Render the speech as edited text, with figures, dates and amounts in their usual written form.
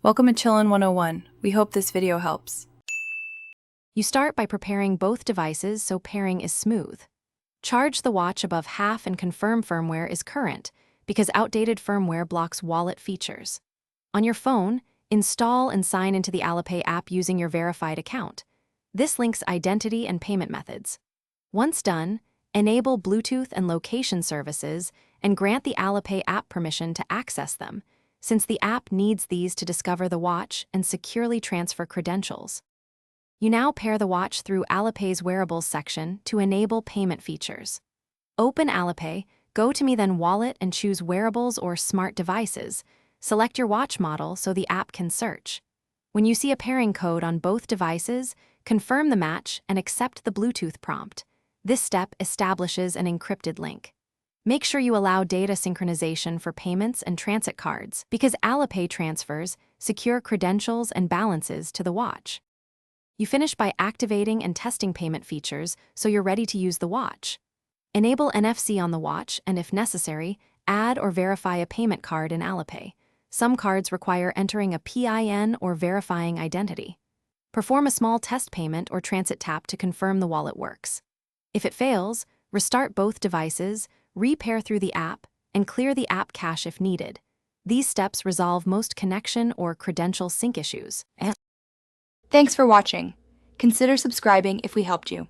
Welcome to Chillin' 101. We hope this video helps. You start by preparing both devices so pairing is smooth. Charge the watch above half and confirm firmware is current, because outdated firmware blocks wallet features. On your phone, install and sign into the Alipay app using your verified account. This links identity and payment methods. Once done, enable Bluetooth and location services and grant the Alipay app permission to access them, since the app needs these to discover the watch and securely transfer credentials. You now pair the watch through Alipay's wearables section to enable payment features. Open Alipay, go to Me Then Wallet and choose Wearables or Smart Devices. Select your watch model so the app can search. When you see a pairing code on both devices, confirm the match and accept the Bluetooth prompt. This step establishes an encrypted link. Make sure you allow data synchronization for payments and transit cards, because Alipay transfers secure credentials and balances to the watch. You finish by activating and testing payment features so you're ready to use the watch. Enable NFC on the watch and, if necessary, add or verify a payment card in Alipay. Some cards require entering a PIN or verifying identity. Perform a small test payment or transit tap to confirm the wallet works. If it fails, restart both devices, repair through the app, and clear the app cache if needed. These steps resolve most connection or credential sync issues. Thanks for watching. Consider subscribing if we helped you.